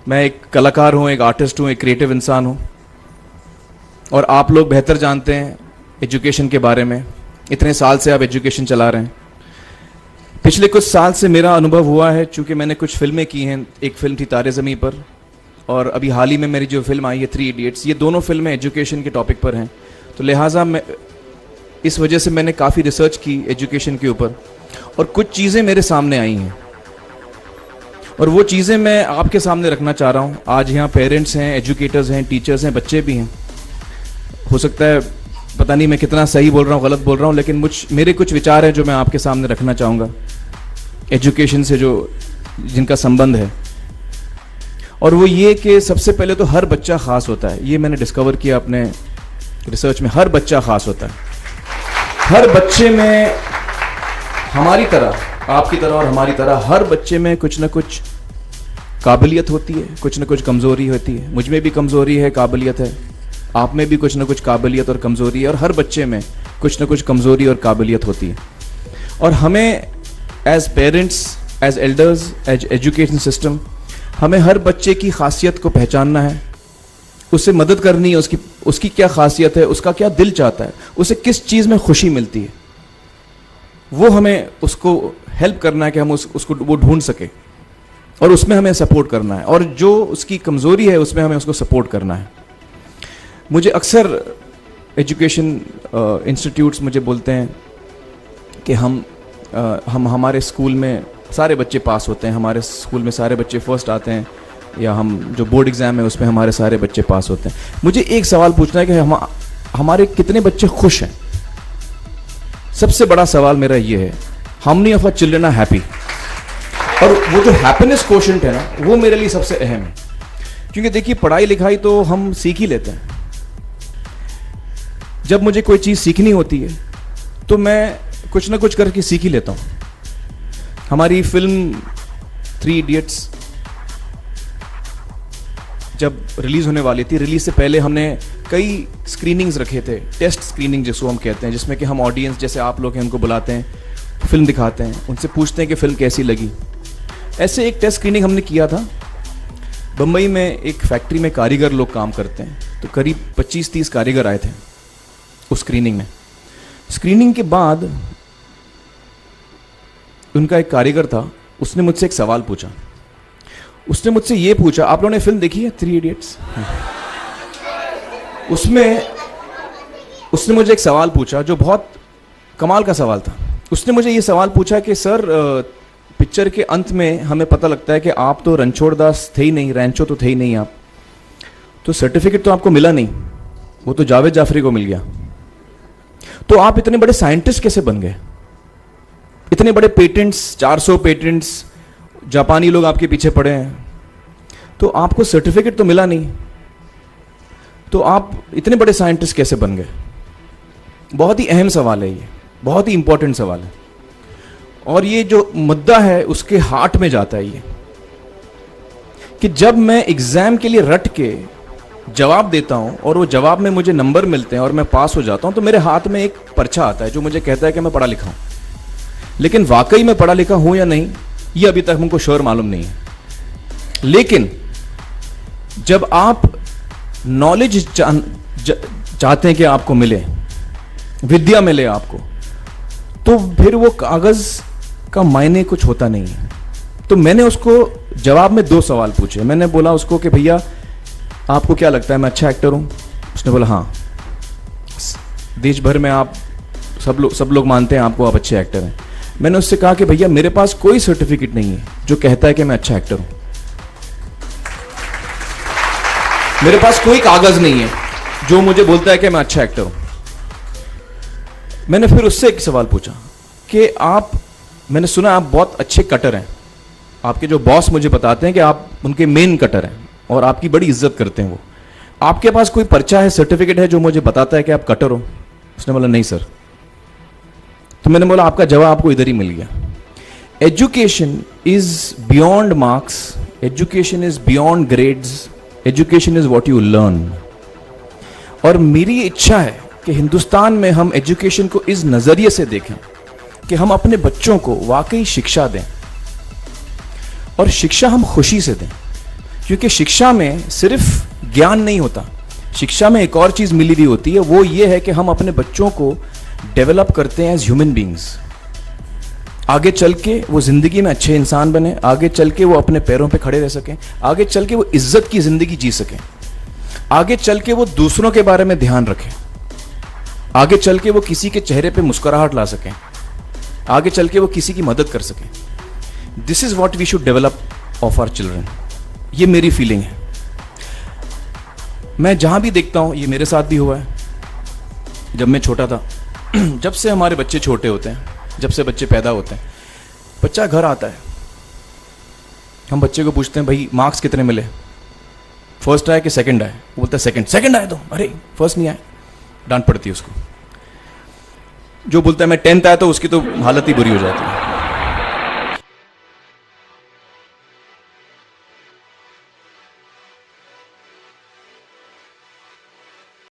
मैं एक कलाकार हूँ, एक आर्टिस्ट हूँ, एक क्रिएटिव इंसान हूँ, और आप लोग बेहतर जानते हैं एजुकेशन के बारे में। इतने साल से आप एजुकेशन चला रहे हैं। पिछले कुछ साल से मेरा अनुभव हुआ है, चूँकि मैंने कुछ फिल्में की हैं। एक फिल्म थी तारे ज़मीं पर, और अभी हाल ही में मेरी जो फिल्म आई है 3 इडियट्स, ये दोनों फिल्में एजुकेशन के टॉपिक पर हैं। तो लिहाजा मैं इस वजह से मैंने काफ़ी रिसर्च की एजुकेशन के ऊपर, और कुछ चीज़ें मेरे सामने आई हैं, और वो चीज़ें मैं आपके सामने रखना चाह रहा हूँ। आज यहाँ पेरेंट्स हैं, एजुकेटर्स हैं, टीचर्स हैं, बच्चे भी हैं। हो सकता है पता नहीं मैं कितना सही बोल रहा हूँ, गलत बोल रहा हूँ, लेकिन मेरे कुछ विचार हैं जो मैं आपके सामने रखना चाहूँगा एजुकेशन से जो जिनका संबंध है। और वो ये कि सबसे पहले तो हर बच्चा ख़ास होता है। ये मैंने डिस्कवर किया अपने रिसर्च में। हर बच्चा ख़ास होता है। हर बच्चे में, हमारी तरह, आपकी तरह और हमारी तरह, हर बच्चे में कुछ ना कुछ काबिलियत होती है, कुछ ना कुछ कमज़ोरी होती है। मुझ में भी कमज़ोरी है, काबिलियत है। आप में भी कुछ ना कुछ काबिलियत और कमज़ोरी है, और हर बच्चे में कुछ ना कुछ कमज़ोरी और काबिलियत होती है। और हमें as parents, as elders, as education system, हमें हर बच्चे की खासियत को पहचानना है, उससे मदद करनी है। उसकी क्या खासियत है, उसका क्या दिल चाहता है, उसे किस चीज़ में खुशी मिलती है, वो हमें उसको हेल्प करना है कि हम उसको वो ढूंढ सके, और उसमें हमें सपोर्ट करना है। और जो उसकी कमज़ोरी है उसमें हमें उसको सपोर्ट करना है। मुझे अक्सर एजुकेशन इंस्टीट्यूट्स मुझे बोलते हैं कि हम हमारे स्कूल में सारे बच्चे पास होते हैं, हमारे स्कूल में सारे बच्चे फर्स्ट आते हैं, या हम जो बोर्ड एग्ज़ाम है उसमें हमारे सारे बच्चे पास होते हैं। मुझे एक सवाल पूछना है कि हमारे कितने बच्चे खुश हैं? सबसे बड़ा सवाल मेरा ये है, how many of our children are happy? और वो जो हैप्पीनेस कोशेंट है ना, वो मेरे लिए सबसे अहम है। क्योंकि देखिए, पढ़ाई लिखाई तो हम सीख ही लेते हैं। जब मुझे कोई चीज़ सीखनी होती है तो मैं कुछ ना कुछ करके सीख ही लेता हूँ। हमारी फिल्म 3 इडियट्स जब रिलीज़ होने वाली थी, रिलीज़ से पहले हमने कई स्क्रीनिंग्स रखे थे, टेस्ट स्क्रीनिंग जिसको हम कहते हैं, जिसमें कि हम ऑडियंस, जैसे आप लोग हैं, उनको बुलाते हैं, फिल्म दिखाते हैं, उनसे पूछते हैं कि फ़िल्म कैसी लगी। ऐसे एक टेस्ट स्क्रीनिंग हमने किया था। बम्बई में एक फैक्ट्री में कारीगर लोग काम करते हैं, तो करीब 25-30 कारीगर आए थे उस स्क्रीनिंग में। स्क्रीनिंग के बाद उनका एक कारीगर था, उसने मुझसे एक सवाल पूछा। उसने मुझसे ये पूछा, आप लोगों ने फिल्म देखी है 3 इडियट्स? उसमें उसने मुझे एक सवाल पूछा जो बहुत कमाल का सवाल था। उसने मुझे ये सवाल पूछा कि सर, पिक्चर के अंत में हमें पता लगता है कि आप तो रणछोड़ दास थे ही नहीं, रैंचो तो थे ही नहीं आप, तो सर्टिफिकेट तो आपको मिला नहीं, वो तो जावेद जाफरी को मिल गया। तो आप इतने बड़े साइंटिस्ट कैसे बन गए? इतने बड़े पेटेंट्स, 400 पेटेंट्स, जापानी लोग आपके पीछे पड़े हैं, तो आपको सर्टिफिकेट तो मिला नहीं, तो आप इतने बड़े साइंटिस्ट कैसे बन गए? बहुत ही अहम सवाल है ये, बहुत ही इंपॉर्टेंट सवाल है। और ये जो मुद्दा है उसके हार्ट में जाता है ये, कि जब मैं एग्जाम के लिए रट के जवाब देता हूं और वो जवाब में मुझे नंबर मिलते हैं और मैं पास हो जाता हूं, तो मेरे हाथ में एक पर्चा आता है जो मुझे कहता है कि मैं पढ़ा लिखा हूं। लेकिन वाकई में पढ़ा लिखा हूं या नहीं, ये अभी तक हमको श्योर मालूम नहीं है। लेकिन जब आप नॉलेज चाहते हैं कि आपको मिले, विद्या मिले आपको, तो फिर वो कागज का मायने कुछ होता नहीं है। तो मैंने उसको जवाब में 2 सवाल पूछे। मैंने बोला उसको कि भैया, आपको क्या लगता है मैं अच्छा एक्टर हूं? उसने बोला हाँ, देश भर में आप सब लोग मानते हैं आपको, आप अच्छे एक्टर हैं। मैंने उससे कहा कि भैया, मेरे पास कोई सर्टिफिकेट नहीं है जो कहता है कि मैं अच्छा एक्टर हूं। मेरे पास कोई कागज नहीं है जो मुझे बोलता है कि मैं अच्छा एक्टर हूं। मैंने फिर उससे एक सवाल पूछा कि मैंने सुना आप बहुत अच्छे कटर हैं, आपके जो बॉस मुझे बताते हैं कि आप उनके मेन कटर हैं और आपकी बड़ी इज्जत करते हैं वो, आपके पास कोई पर्चा है, सर्टिफिकेट है जो मुझे बताता है कि आप कटर हो? उसने बोला नहीं सर। तो मैंने बोला आपका जवाब आपको इधर ही मिल गया। Education is beyond marks, education is beyond grades, education is what you learn. और मेरी इच्छा है कि हिंदुस्तान में हम एजुकेशन को इस नजरिए से देखें कि हम अपने बच्चों को वाकई शिक्षा दें, और शिक्षा हम खुशी से दें। क्योंकि शिक्षा में सिर्फ ज्ञान नहीं होता, शिक्षा में एक और चीज मिली हुई होती है, वो ये है कि हम अपने बच्चों को डेवलप करते हैं एज ह्यूमन बींग्स। आगे चल के वो जिंदगी में अच्छे इंसान बने, आगे चल के वो अपने पैरों पे खड़े रह सकें, आगे चल के वो इज्जत की जिंदगी जी सकें, आगे चल के वो दूसरों के बारे में ध्यान रखें, आगे चल के वो किसी के चेहरे पे मुस्कुराहट ला सकें, आगे चल के वो किसी की मदद कर सकें। This is what we should develop of our children. ये मेरी फीलिंग है। मैं जहां भी देखता हूं, ये मेरे साथ भी हुआ है जब मैं छोटा था। जब से हमारे बच्चे छोटे होते हैं, जब से बच्चे पैदा होते हैं, बच्चा घर आता है, हम बच्चे को पूछते हैं भाई मार्क्स कितने मिले, फर्स्ट आया कि सेकंड आया? वो बोलता है सेकंड। सेकंड आया तो अरे फर्स्ट नहीं आया, डांट पड़ती है उसको। जो बोलता है मैं 10th आया तो उसकी तो हालत ही बुरी हो जाती है।